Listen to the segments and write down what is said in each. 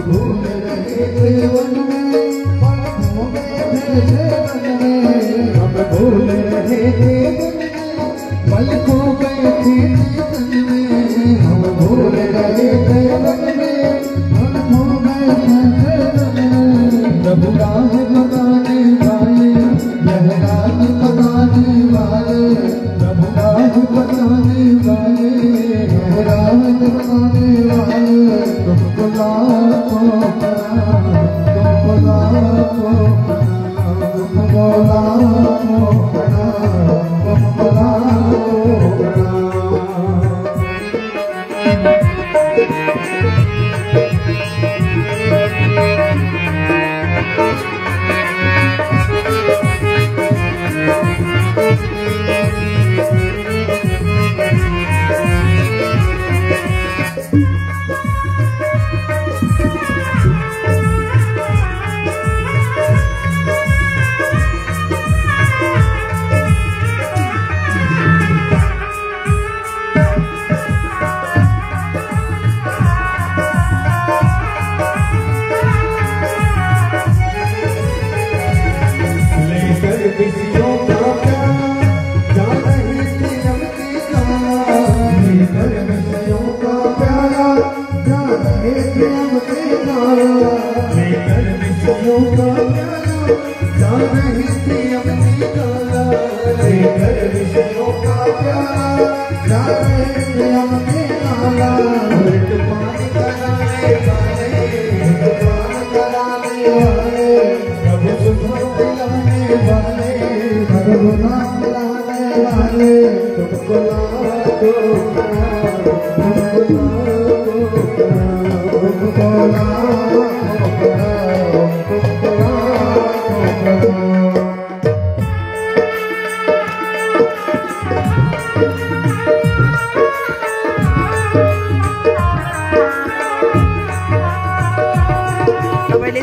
भूल रहे थे वन में, पल खो गए थे वन में, हम भूल रहे थे वन में, पल खो गए थे वन में, हम भूल रहे थे वन में, पल खो गए थे वन में। प्रभु राह बताने वाले, यह राह बताने वाले, प्रभु राह बताने वाले, यह राह बताने वाले, तुमको लाखों प्रणाम, तुमको लाखों प्रणाम, तुमको लाखों प्रणाम, तुमको लाखों प्रणाम।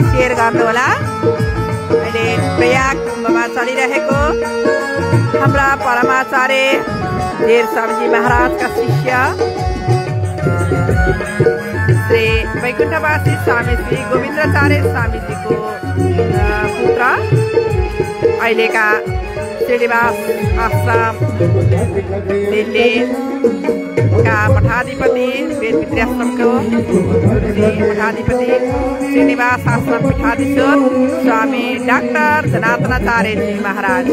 शेयर गर्नु होला। अहिले प्रयाग कुम्भमा चलिरहेको हाम्रा परमाचार्य धेर स्वामीजी महाराजका शिष्य श्री वैकुण्ठवासी स्वामी श्री गोविन्दाचार्य स्वामीजीको पुत्र अहिलेका श्रीनिवास आश्रम दिल्लीका मठाधिपति वेदमित्री आश्रमको मठाधिपति श्रीनिवास आश्रम पीठाधीश्वर स्वामी डाक्टर जनार्दनाचार्य जी महाराज।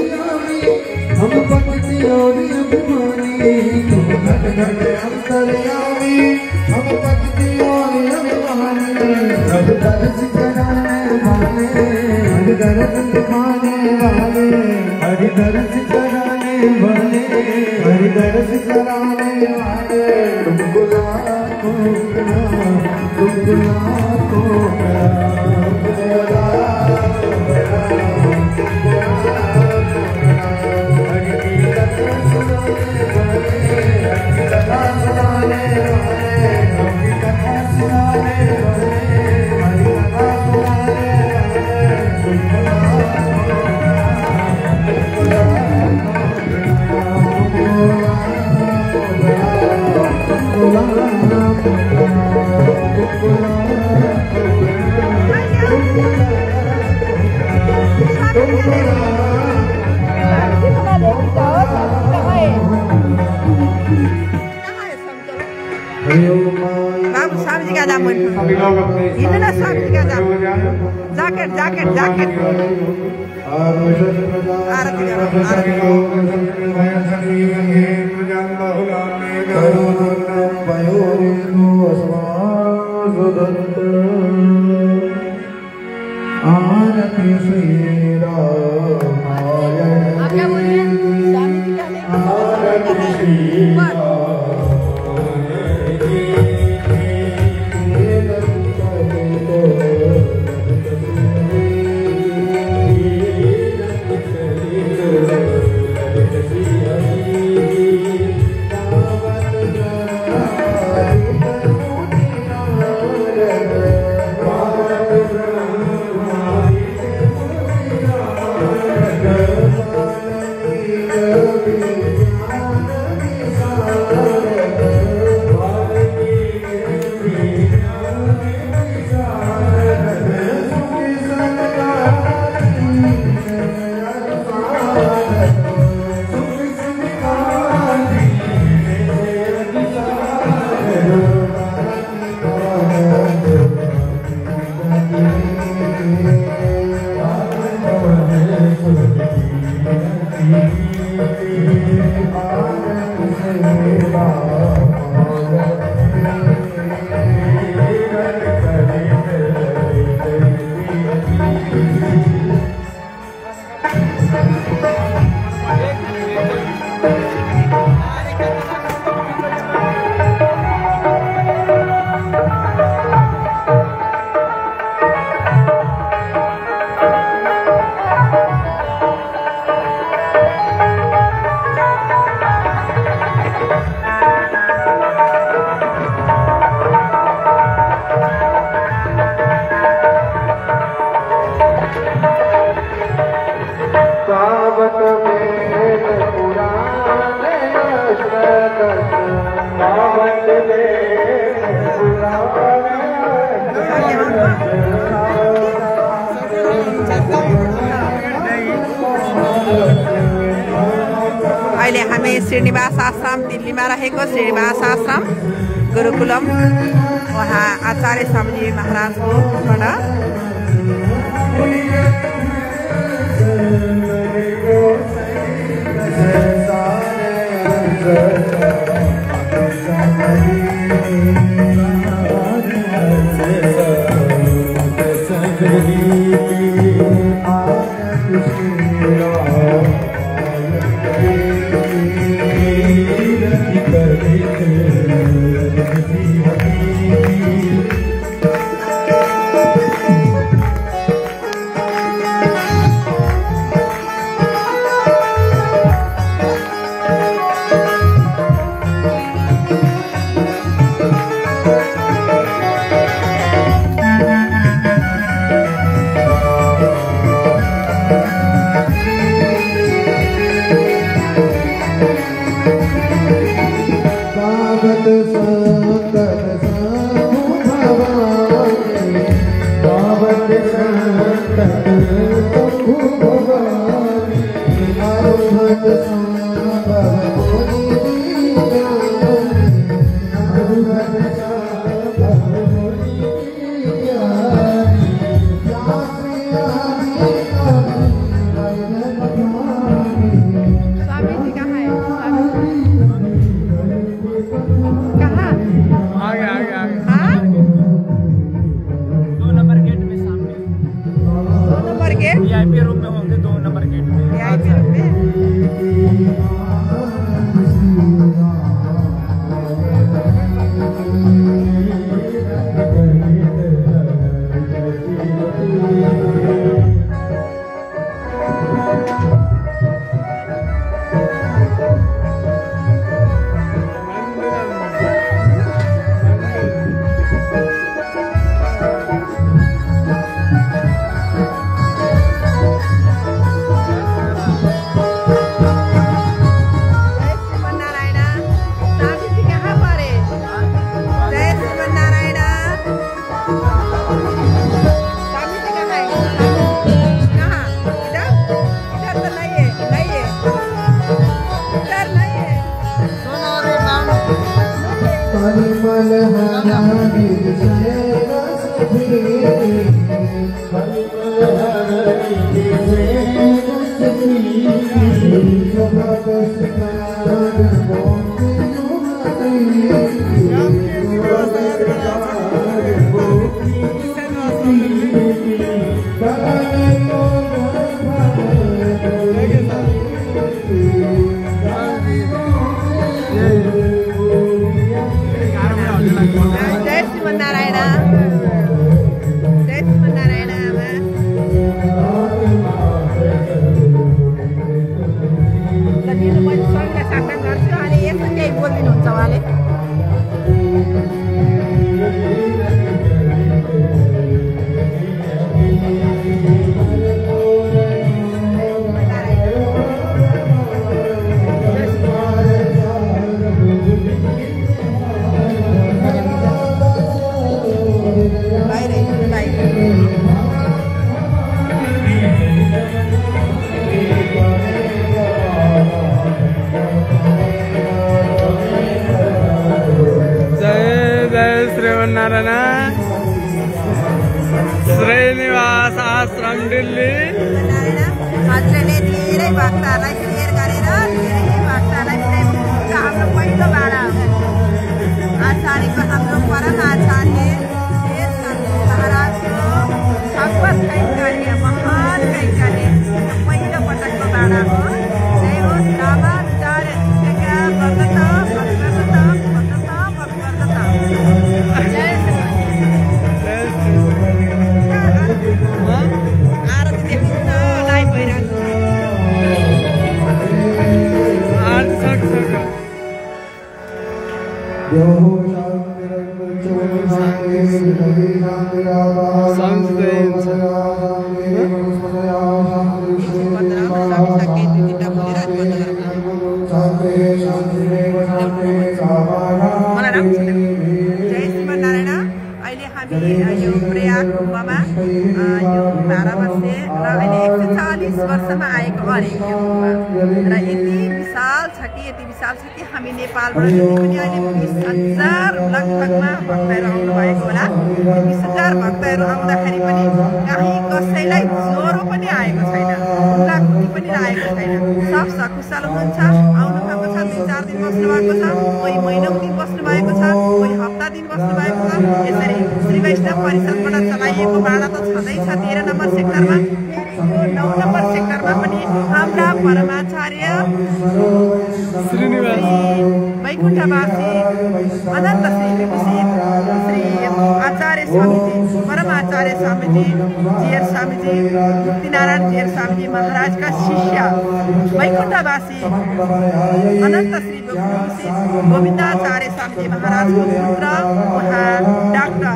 हरिदर्श कराने वाले, हरिदर्श कराने वाले, तुमको लाखों प्रणाम, तुमको लाखों प्रणाम, तुमको लाखों प्रणाम, तुमको लाखों प्रणाम। हरि की कथा सुनाने वाले, हरि की कथा सुनाने वाले, हरि की कथा सुनाने वाले, हरि कथा सुनाने वाले, तुमको लाखों बाबू स्वामी जी का दाम इतना स्वामी जी का दाम जैकेट जैकेट जैकेट आरती अहिले हामी श्रीनिवास आश्रम दिल्लीमा रहेको श्रीनिवास आश्रम गुरुकुलम वहाँ आचार्य स्वामीजी महाराजकोबाट श्रीनिवास आश्रम दिल्ली हजुरले धेरै भक्तहरूलाई शेयर गरेर धेरै भक्तहरूलाई हाम्रो पहिलो भाडा आचार्यको हाम्रो परम आचार्य महाराजको भगवत कैंकर्य महान कैंकर्य पहिलो पटकको भाडा हो। जय हो रामाचार्य जय श्रीमन्नारायण। अहिले हामी यो प्रयाग गुम्बामा यो 12 वर्षे र अहिले 140 वर्षमा आएको अरे यो गुम्बा र यति विशाल छ कि हामी नेपालबाट जति पनि अहिले 20,000 लगभगमा भक्तहरू आउनु भएको होला 20,000 भक्तहरू आउँदाखेरि पनि कहीँ कसैलाई ज्वरो पनि आएको छैन खुट्टी पनि लागेको छैन सब सकुशल हुनुहुन्छ आउनु भएको छ 2-4 दिन बस्नु भएको छ कोही महिनौ दिन बस्नु भएको छ कोही हप्ता दिन बस्नु भएको छ यसरी श्री वैष्णव परिषदबाट चलाइएको भाडा त छँदैछ 13 नम्बर सेक्टरमा यो 9 नम्बर सेक्टरमा पनि हाम्रा परमाचार्य श्रीनिवास वैकुण्ठवासी अनन्त श्री विभूषित श्री आचार्य स्वामीजी परमाचार्य स्वामीजी जीयर स्वामीजी मुक्तिनारायण जीयर स्वामीजी महाराज का शिष्य वैकुण्ठवासी अनन्त श्री विभूषित गोविन्दाचार्य स्वामीजी महाराज को पुत्र उहाँ डाक्टर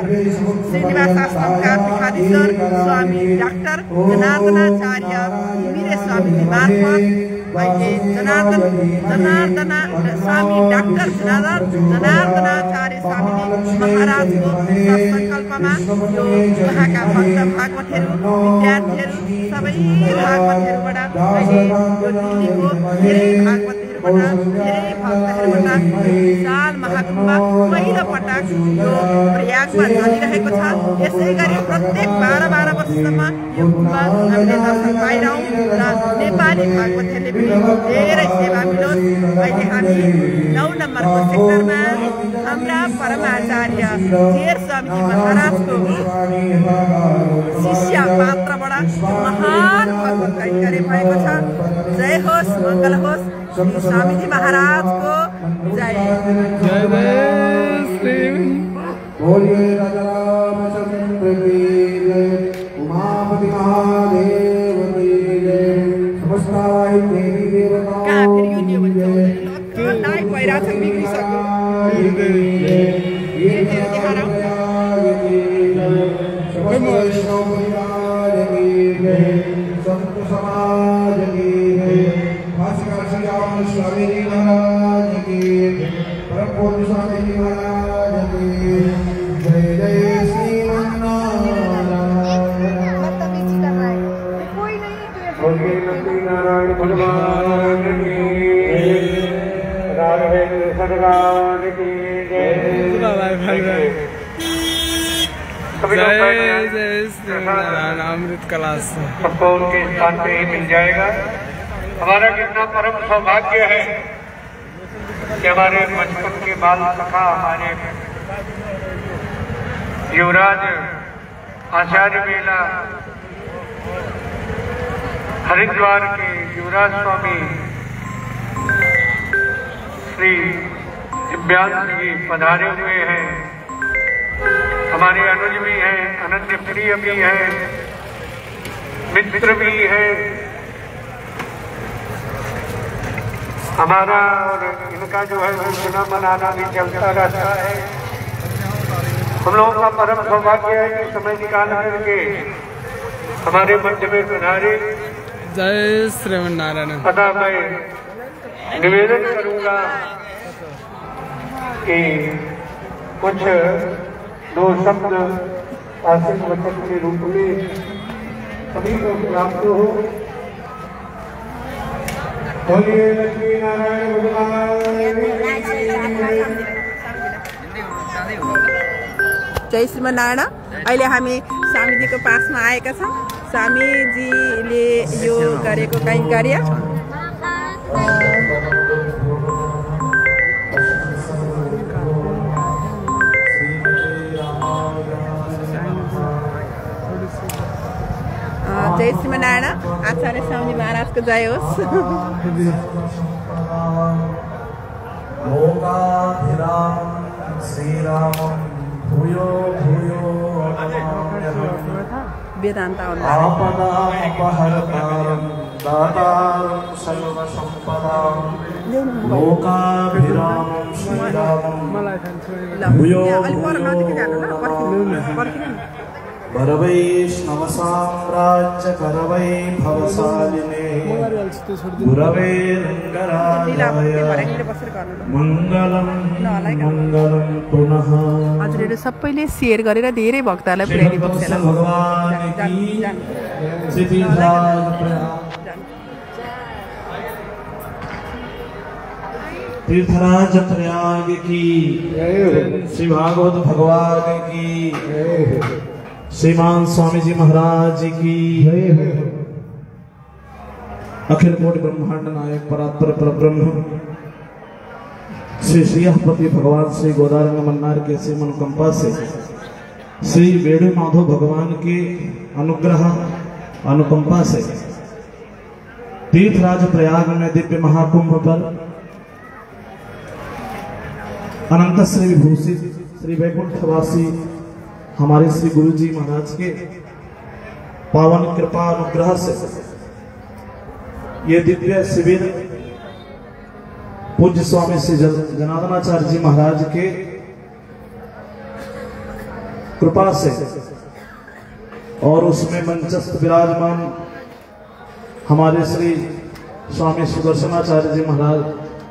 श्रीनिवास आश्रमका पीठाधीश्वर स्वामी डाक्टर जनार्दनाचार्य घिमिरे स्वामीजी मार्फत अहिले जनार्दन स्वामी डाक्टर जनार्दनाचार्य स्वामीजी महाराजको संकल्पमा यो उहाँका भक्त भागवतहरू विद्यार्थीहरू सबै भागवतहरूबाट अहिले यो दिल्लीको धेरै भागवतहरूबाट धेरै भक्तहरूबाट विशाल महाकुम्भ पहिलो पटक यो प्रयागमा चलिरहेको छ यसै गरी प्रत्येक 12 वर्षसम्म यो कुम्भ हामीले दर्शन पाइरहौँ र नेपाली भागवतहरूले पनि धेरै सेवा मिलोस् अहिले हामी 9 नम्बरको सेक्टरमा हाम्रा परमाचार्य जीयर स्वामीजी महाराजको शिष्य पात्रबाट महान भक्त कैंकर्य भएको छ जय होस् मङ्गल होस् श्री स्वामीजी महाराजको जय बोलिए राजा रामचंद्र की जय उमापति महादेव की जय समस्त देवी देवताओं की जय नाइ पैरा छ बिग्रिसक्यो ये देखारा संत समाज की जय भास्कर श्री राम स्वामी जी महाराज की परम पूज्य स्वामी जी महाराज की जय जय श्री नारायण भगवान की राघवेंद्र भगवान की जय अमृत कलाश सबको उनके स्थान पे ही मिल जाएगा। हमारा कितना परम सौभाग्य है कि हमारे बचपन के बाल सखा हमारे युवराज आचार्य मेला हरिद्वार के युवराज स्वामी श्री दिव्यांश जी पधारे हुए हैं। हमारे अनुज भी हैं, अनन्य प्रिय भी हैं, मित्र भी हैं। हमारा और इनका जो है गुना मनाना भी चलता रहता है। हम लोगों का परम सौभाग्य है कि समय निकाल करके हमारे मध्य में पधारे। जय श्रीमन्नारायण। अतः मैं निवेदन करूंगा कि कुछ 2 शब्द आशीष वचन के रूप में सभी को प्राप्त हो। बोलिए लक्ष्मी नारायण जय श्रीमन्नारायण। अहिले हामी स्वामीजीको पासमा आएका छौँ। स्वामीजीले यो गरेको कैंकर्य जय श्रीमन्नारायण। आचार्य स्वामी महाराज को जय होस्। वेदांत वरवैष्णव साम्राज्य करवै भवशालिने गुरवे रङ्गराजाय मङ्गलं मङ्गलं पुनः। हजुरहरू सबैले सेयर गरेर धेरै भक्तहरूलाई पुर्याइदिनुहोस् होला। भगवान की सिद्धिराज तीर्थराज प्रयाग की, श्री भागवत भगवान की, श्रीमान स्वामी जी महाराज की, अखिल कोटि ब्रह्मांड नायक परात्पर परब्रह्म श्री श्रीहपति भगवान श्री गोदारंग मन्नार के से मनोकंपा से श्री वेणु माधव भगवान के अनुग्रह अनुकंपा से तीर्थराज प्रयाग में दिव्य महाकुंभ पर अनंत श्री विभूषित श्री वैकुंठवासी हमारे श्री गुरु जी महाराज के पावन कृपा अनुग्रह से ये दिव्य शिविर पूज्य स्वामी श्री जनार्दनाचार्य जी महाराज के कृपा से और उसमें मंचस्थ विराजमान हमारे श्री स्वामी सुदर्शनाचार्य जी महाराज,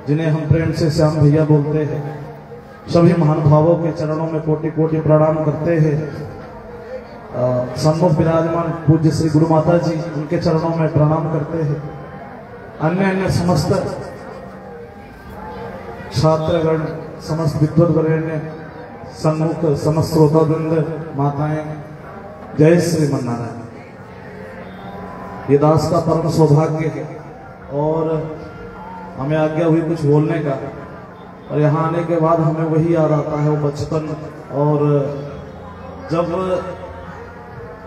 जिन्हें हम प्रेम से श्याम भैया बोलते हैं, सभी महानुभावों के चरणों में कोटि कोटि प्रणाम करते हैं। सम्मुख विराजमान पूज्य श्री गुरु माता जी, उनके चरणों में प्रणाम करते हैं। अन्य अन्य समस्त छात्रगण, समस्त विद्वद्वरेण्य, सम्मुख समस्त श्रोतावृंद, माताएं, जय श्री मन्नारायण। ये दास का परम सौभाग्य है और हमें आज्ञा हुई कुछ बोलने का, और यहाँ आने के बाद हमें वही याद आता है वो बचपन, और जब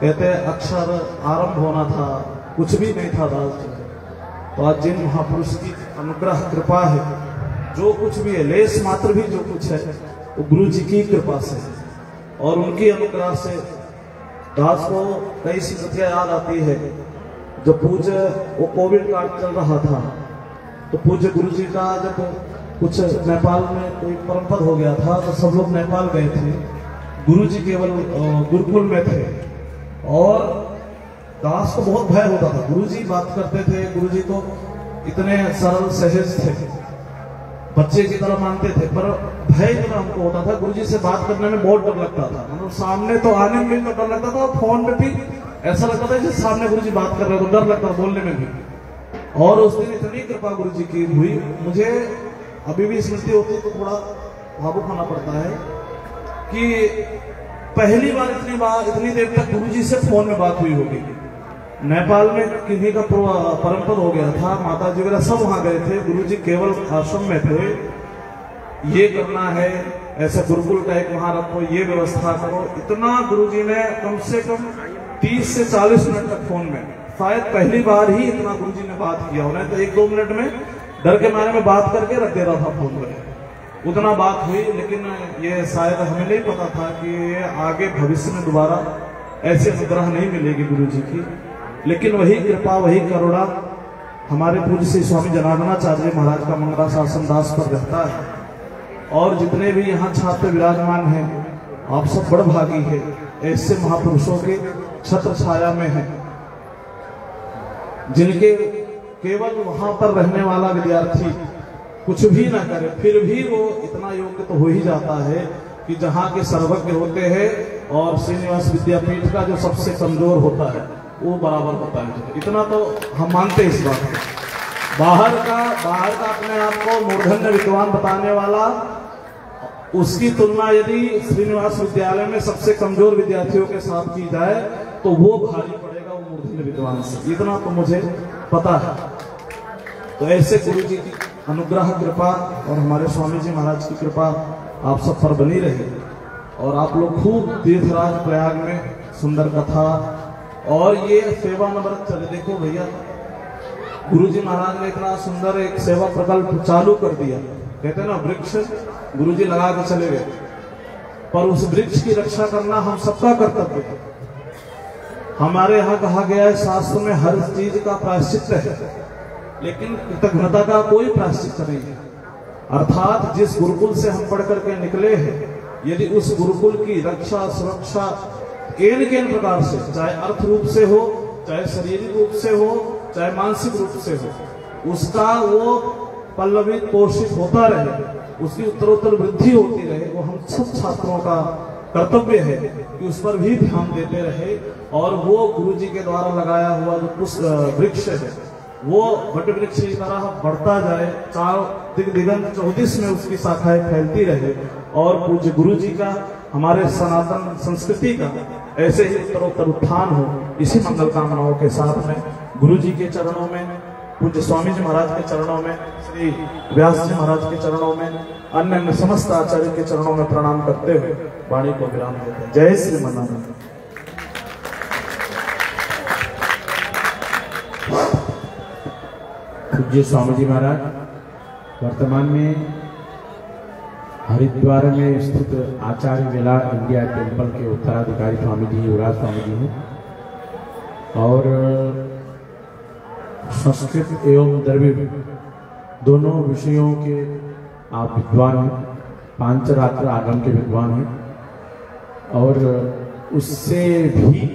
कहते अक्षर आरंभ होना था, कुछ भी नहीं था दास, तो आज जिन महापुरुष की अनुग्रह कृपा है, जो कुछ भी है, लेस मात्र भी जो कुछ है, वो गुरु जी की कृपा से और उनकी अनुग्रह से दास को कई स्मृतियां याद आती है। जब पूज्य वो कोविड काल चल रहा था, तो पूज्य गुरु जी का जब कुछ नेपाल में कोई परमपद हो गया था, तो सब लोग नेपाल गए थे, गुरु जी केवल गुरुकुल में थे, और दास को बहुत भय होता था। गुरु जी बात करते थे, गुरु जी तो इतने सरल सहज थे, बच्चे की तरह मानते थे, पर भय इतना हमको होता था। गुरु जी से बात करने में बहुत डर लगता था, मतलब सामने तो आने में तो डर लगता था, फोन में भी ऐसा लगता था जैसे सामने गुरु जी बात कर रहे हो, तो डर लगता था बोलने में भी। और उस दिन इतनी कृपा गुरु जी की हुई, मुझे अभी भी स्मृति होती तो थोड़ा भावुक होना पड़ता है कि पहली बार इतनी देर तक गुरुजी से फोन में बात हुई होगी। नेपाल में किन्हीं का परमपद हो गया था, माता जी वगैरह सब वहां गए थे, गुरुजी केवल आश्रम में थे। ये करना है, ऐसा गुरुकुल का एक वहां रखो, ये व्यवस्था करो, इतना गुरुजी ने कम से कम 30 से 40 मिनट तक फोन में, शायद पहली बार ही इतना गुरुजी ने बात किया होना, तो 1-2 मिनट में डर के मारे में बात करके रख दे रहा था फोन में, उतना बात हुई। लेकिन ये शायद हमें नहीं पता था कि ये आगे भविष्य में दोबारा ऐसी अनुग्रह नहीं मिलेगी गुरु जी की। लेकिन वही कृपा, वही करुणा हमारे पूज्य श्री स्वामी जनार्दनाचार्य महाराज का मंगला शासन दास पर रहता है। और जितने भी यहाँ छात्र विराजमान हैं, आप सब बड़भागी है, ऐसे महापुरुषों के छत्र छाया में है, जिनके केवल वहां पर रहने वाला विद्यार्थी कुछ भी ना करे, फिर भी वो इतना योग्य तो हो ही जाता है कि जहाँ के सर्वज्ञ होते हैं और श्रीनिवास विद्यापीठ का जो सबसे कमजोर होता है वो बराबर होता है। इतना तो हम मानते हैं इस बात को। बाहर का अपने आप को मूर्धन्य विद्वान बताने वाला, उसकी तुलना यदि श्रीनिवास विद्यालय में सबसे कमजोर विद्यार्थियों के साथ की जाए तो वो भारी पड़ेगा वो मूर्धन्य विद्वान से, इतना तो मुझे पता है। तो ऐसे गुरु जी की अनुग्रह कृपा और हमारे स्वामी जी महाराज की कृपा आप सब पर बनी रहे, और आप लोग खूब तीर्थराज प्रयाग में सुंदर कथा और ये सेवा नवरत चले। देखो भैया, गुरु जी महाराज ने इतना सुंदर एक सेवा प्रकल्प चालू कर दिया, कहते हैं ना वृक्ष गुरु जी लगा के चले गए, पर उस वृक्ष की रक्षा करना हम सबका कर्तव्य है। हमारे यहाँ कहा गया है शास्त्र में हर चीज का प्रायश्चित है, लेकिन कृतज्ञता का कोई प्रायश्चित नहीं है। अर्थात जिस गुरुकुल से हम पढ़ करके निकले हैं, यदि उस गुरुकुल की रक्षा सुरक्षा केन प्रकार से, चाहे अर्थ रूप से हो, चाहे शारीरिक रूप से हो, चाहे मानसिक रूप से हो, उसका वो पल्लवित पोषित होता रहे, उसकी उत्तरोत्तर वृद्धि होती रहे। वो हम सब छात्रों का कर्तव्य है कि उस पर भी ध्यान देते रहे। और वो गुरु जी के द्वारा लगाया हुआ जो पुष्प वृक्ष है वो वट वृक्ष की तरह बढ़ता जाए, चार दिगंत 34 में उसकी शाखाएं फैलती रहे और पूज्य गुरु जी का, हमारे सनातन संस्कृति का ऐसे ही उत्तरोत्तर उत्थान हो। इसी मंगल कामनाओं के साथ में गुरु जी के चरणों में, पूज्य स्वामी जी महाराज के चरणों में, श्री व्यास जी महाराज के चरणों में, अन्य समस्त आचार्य के चरणों में प्रणाम करते हुए वाणी को विराम देते हैं। जय श्री मन्नारायण। पूज्य स्वामी जी महाराज वर्तमान में हरिद्वार में स्थित आचार्य वेला इंडिया टेम्पल के उत्तराधिकारी स्वामी जी युवराज स्वामी जी हैं और संस्कृत एवं द्रविड़ दोनों विषयों के आप विद्वान हैं, पांचरात्र आगम के विद्वान हैं। और उससे भी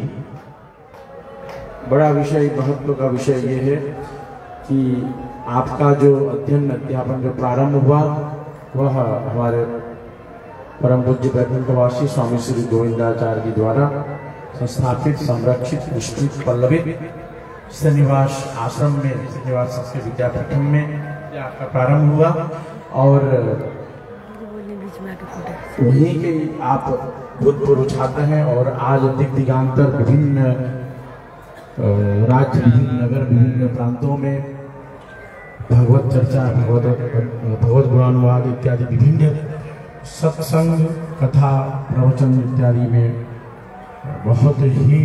बड़ा विषय, महत्व का विषय ये है कि आपका जो अध्ययन अध्यापन जो प्रारंभ हुआ वह हमारे परम पूज्य बैकुंठवासी स्वामी श्री गोविंदाचार्य जी द्वारा संस्थापित, संरक्षित, निष्ठित, पल्लवित श्रीनिवास आश्रम में, श्रीनिवास संस्कृत विद्यापीठम में आपका प्रारंभ हुआ और वहीं के आप भूतपूर्व छात्र हैं और आज दिग्दिगांतर विभिन्न राज्य, विभिन्न नगर, विभिन्न प्रांतों में भगवत चर्चा, भगवत गुणानुवाद इत्यादि विभिन्न सत्संग, कथा, प्रवचन इत्यादि में बहुत ही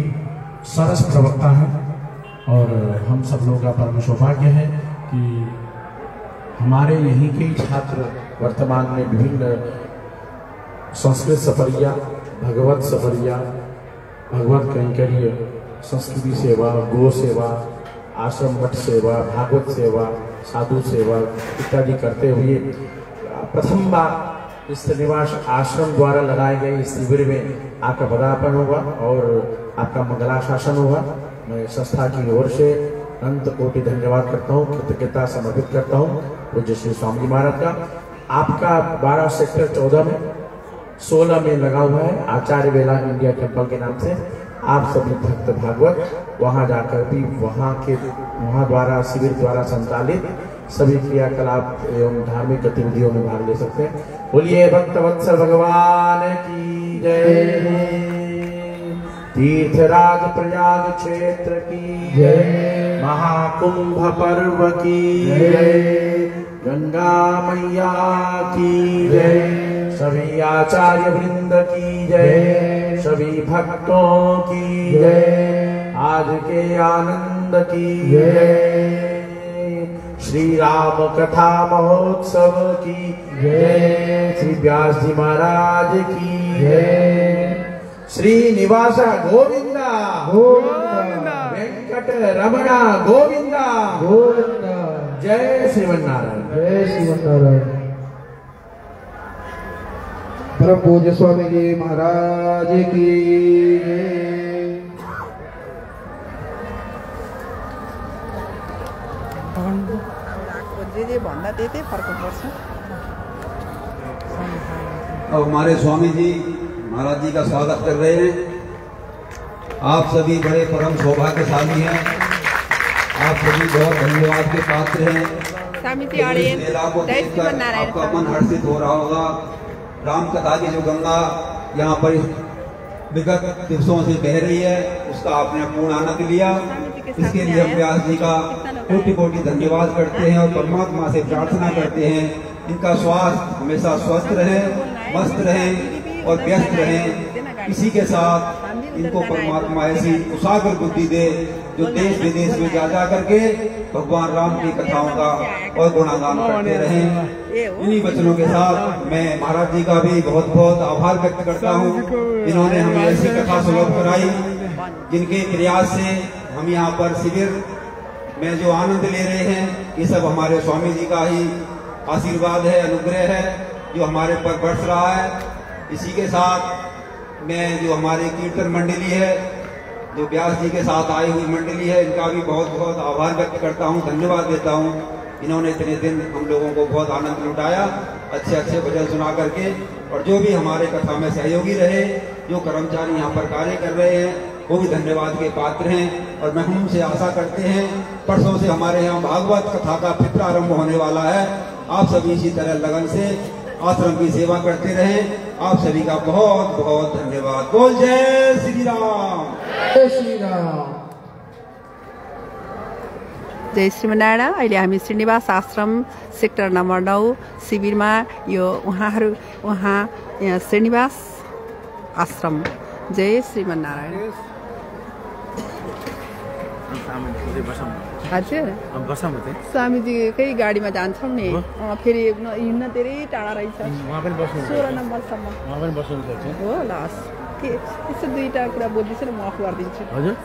सरस प्रवक्ता हैं। और हम सब लोगों का परम सौभाग्य है कि हमारे यहीं के छात्र वर्तमान में विभिन्न संस्कृत सफरिया, भगवत सफरिया, भगवत कैंकर्य, संस्कृति सेवा, गो सेवा, आश्रम मठ सेवा, भागवत सेवा, साधु सेवा इत्यादि करते हुए प्रथम बार इस श्रीनिवास आश्रम द्वारा लगाए गए इस शिविर में आपका पदार्पण होगा और आपका मंगलाशासन होगा। मैं संस्था की ओर से अनंत कोटि धन्यवाद करता हूँ, कृतज्ञता समर्पित करता हूँ पूज्य श्री स्वामी जी महाराज का। आपका 12 सेक्टर 14 में 16 में लगा हुआ है आचार्य वेला इंडिया टेम्पल के नाम से। आप सभी भक्त भागवत वहां जाकर भी वहां द्वारा शिविर द्वारा संचालित सभी क्रियाकलाप एवं धार्मिक गतिविधियों में भाग ले सकते हैं। बोलिए भक्तवत्सल भगवान की जय। तीर्थराज प्रयाग क्षेत्र की जय। महाकुंभ पर्व की जय। गंगा मैया की जय। सभी आचार्य वृंद की जय। सभी भक्तों की जय। आज के आनंद की जय। श्री राम कथा महोत्सव की जय। श्री व्यास जी महाराज की जय। श्रीनिवास गोविंदा गोविंदा। वेंकट रमणा गोविंदा गोविंदा। जय श्रीमन्नारायण। जय श्रीमन्नारायण। परम पूज्य स्वामी जी महाराज की भन्दा त्यही फर्क पर्छ। अब हमारे स्वामी जी महाराज जी का स्वागत कर रहे हैं। आप सभी बड़े परम सौभाग्यशाली हैं। आप सभी बहुत धन्यवाद के पात्र हैं। मेला को देखकर आपका मन हर्षित हो रहा होगा। राम कथा की जो गंगा यहाँ पर विगत दिवसों से बह रही है उसका आपने पूर्ण आनंद लिया। इसके लिए हम व्यास जी का कोटि कोटि धन्यवाद करते हैं और परमात्मा से प्रार्थना करते हैं इनका स्वास्थ्य हमेशा स्वस्थ रहे, मस्त रहे और व्यस्त रहे। इसी के साथ इनको परमात्मा ऐसी उसागर बुद्धि दे जो देश विदेश में जा करके भगवान राम की कथाओं का और गुणागान करते रहें। इन्हीं वचनों के साथ मैं महाराज जी का भी बहुत बहुत आभार व्यक्त करता हूँ। इन्होंने हमें ऐसी कथा सुलभ कराई जिनके प्रयास से हम यहाँ पर शिविर में जो आनंद ले रहे हैं ये सब हमारे स्वामी जी का ही आशीर्वाद है, अनुग्रह है जो हमारे पर बरस रहा है। इसी के साथ में जो हमारी कीर्तन मंडली है, जो व्यास जी के साथ आई हुई मंडली है, इनका भी बहुत बहुत आभार व्यक्त करता हूँ, धन्यवाद देता हूँ। इन्होंने इतने दिन हम लोगों को बहुत आनंद लुटाया, अच्छे अच्छे भजन सुना करके। और जो भी हमारे कथा में सहयोगी रहे, जो कर्मचारी यहाँ पर कार्य कर रहे हैं, वो भी धन्यवाद के पात्र हैं। और महमूम से आशा करते हैं, परसों से हमारे यहाँ भागवत कथा का फिर प्रारंभ होने वाला है। आप सभी इसी तरह लगन से आश्रम की सेवा करते रहें। आप सभी का बहुत बहुत धन्यवाद। बोल जय श्री राम। जय श्री राम। जय श्रीमनारायण। अहिले हामी श्रीनिवास आश्रम सेक्टर नम्बर 9 शिविरमा यो उहाँ श्रीनिवास आश्रम। जय श्रीमनारायण। हजुर स्वामीजीकै गाडीमा जान्छौँ नि, फेरि हिँड्न धेरै टाढा रहेछ। 16 नम्बरसम्म हो। लास के यसो दुईवटा कुरा बोल्दैछ नि, म अफ गरिदिन्छु। हजुर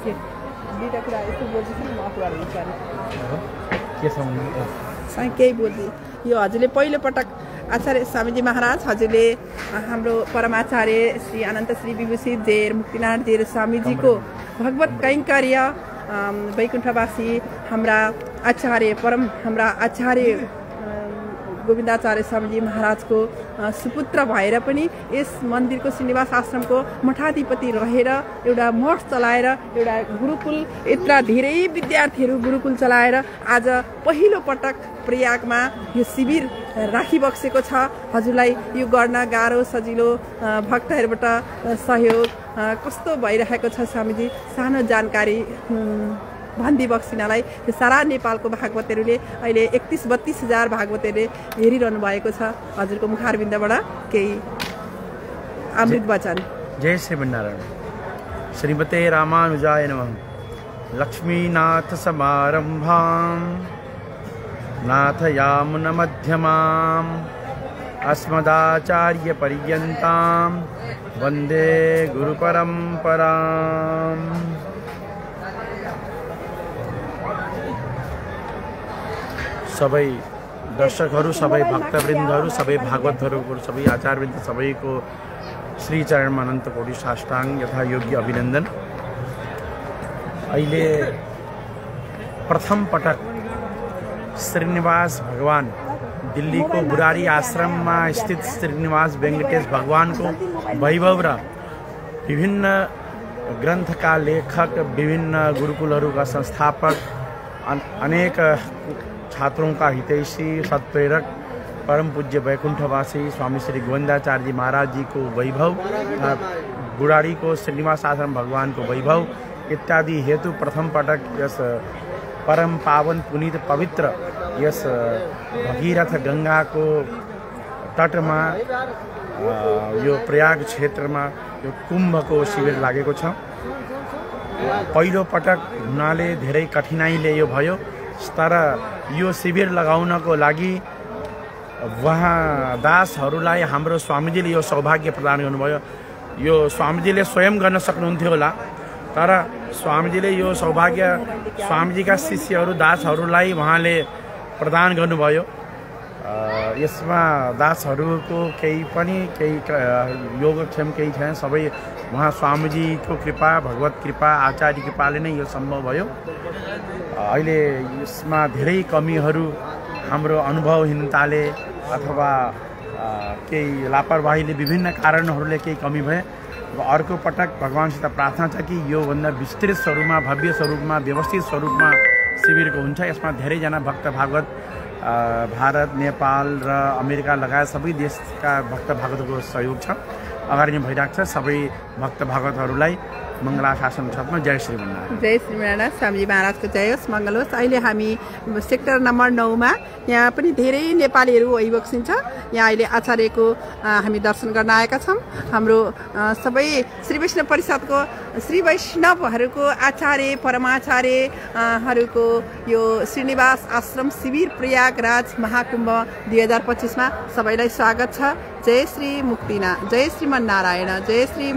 दुईवटा कुरा यसो बोल्दैछ नि, म अफ गरिदिन्छु। केही बोल्दै यो हजुरले पहिलोपटक आचार्य स्वामीजी महाराज हजुरले हाम्रो परमाचार्य श्री अनन्त श्री विभूषित जेर मुक्तिनाथ जेर स्वामीजीको भगवत कैङ्कर्य वैकुण्ठवासी हाम्रा आचार्य परम हाम्रा आचार्य गोविन्दाचार्य स्वामीजी महाराजको सुपुत्र भएर पनि यस मन्दिरको श्रीनिवास आश्रमको मठाधिपति रहेर एउटा मठ चलाएर एउटा गुरुकुल, यत्रा धेरै विद्यार्थीहरू गुरुकुल चलाएर आज पहिलो पटक प्रयागमा यो शिविर राखिबक्सेको छ। हजुरलाई यो गर्न गाह्रो सजिलो भक्तहरूबाट सहयोग कस्तो भइरहेको छ स्वामीजी, सानो जानकारी भन्दी बक्सिनालाई सारा नेपालको भागवतहरूले अहिले 31-32 हजार भागवतहरूले हेरिरहनु भएको छ। हजुरको मुखारबिन्दबाट केही अमृत वचन। जय श्रीमन्नारायण। श्रीमते रामानुजाय नमः। लक्ष्मीनाथ समारंभां नाथयामुन मध्यमाम् अस्मदाचार्य पर्यन्तां वन्दे गुरुपरम्पराम्। सबै दर्शकहरू, सबै भक्तवृन्दहरू, सबै भागवतहरूको, सबै आचार्यवृन्द सबैको श्री चरणमा अनन्त कोटि साष्टाङ्ग यथा योग्य अभिनन्दन। अहिले प्रथम पटक श्रीनिवास भगवान दिल्लीको बुरारी आश्रममा स्थित श्रीनिवास वेङ्कटेश भगवानको वैभव र विभिन्न ग्रन्थका लेखक, विभिन्न गुरुकुलहरूका संस्थापक, अनेक छात्रों का हितैषी सत्प्रेरक परम पूज्य वैकुंठवासी स्वामी श्री गोविंदाचार्य जी महाराज जी को वैभव, बुराड़ी को श्रीनिवास आश्रम भगवान को वैभव इत्यादि हेतु प्रथम पटक यस परम पावन पुनीत पवित्र यस भगीरथ गंगा को तट में यो प्रयाग क्षेत्र में यो कुंभ को शिविर लागेको छ। पहिलो पटक हुनाले धेरै कठिनाइले यो भयो, तर यो शिविर लगाउनको लागि वहाँ दासहरूलाई हाम्रो स्वामीजीले यो सौभाग्य प्रदान गर्नुभयो। यो स्वामीजीले स्वयं गर्न सक्नुहुन्थ्यो होला, तर स्वामीजीले यो सौभाग्य स्वामीजीका शिष्यहरू दासहरूलाई उहाँले प्रदान गर्नुभयो। यसमा दासहरूको केही योगक्षेम केही छैन, सबै वहाँ स्वामीजीको कृपा, भगवत कृपा, आचार्य कृपाले नै यो सम्भव भयो। अहिले यसमा धेरै कमीहरू हाम्रो अनुभवहीनताले अथवा केही लापरवाहीले विभिन्न कारणहरूले केही कमी भए। अर्को पटक भगवानसित प्रार्थना छ कि यो भन्दा विस्तृत स्वरूपमा, भव्य स्वरूपमा, व्यवस्थित स्वरूपमा शिविरको हुन्छ। यसमा धेरैजना भक्त भागवत भारत, नेपाल र अमेरिका लगायत सबै देशका भक्त भागवतको सहयोग छ। अगाडि नै भइरहेको छ। सबै भक्त भागवतहरूलाई मङ्गलाशासन छतमा जय श्रीमन्नारायण। जय श्रीमन्नारायण। स्वामीजी महाराजको जय होस्, मङ्गल होस्। अहिले हामी सेक्टर नम्बर 9 मा यहाँ पनि धेरै नेपालीहरू आइबक्सिन्छ। यहाँ अहिले आचार्यको हामी दर्शन गर्न आएका छौँ। हाम्रो सबै श्री वैष्णव परिषदको श्री वैष्णवहरूको आचार्य परमाचार्यहरूको यो श्रीनिवास आश्रम शिविर प्रयागराज महाकुम्भ 2025 मा सबैलाई स्वागत छ। जय श्री मुक्तिनाथ, जय श्रीमन्नारायण, जय श्री